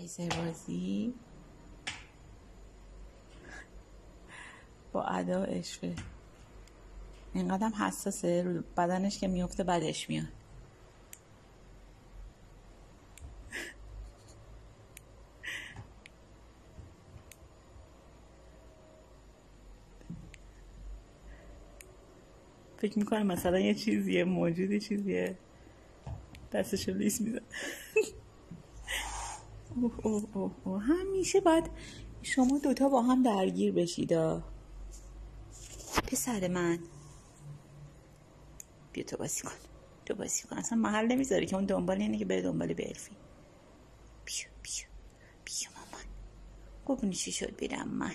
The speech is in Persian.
گنگستر بازی با ادا و اشوه اینقدر حساسه رو بدنش که میفته بدش میاد. فکر میکنه مثلا یه چیزیه موجودی چیزیه دستشو لیس میزن. اوه همیشه باید شما دوتا با هم درگیر بشید. پسر من بیا تو بازی کن اصلا محل نمیذاری که اون دنبال اینه که بره دنبال بلفی. بیا مامان قربونی چی شد برم من.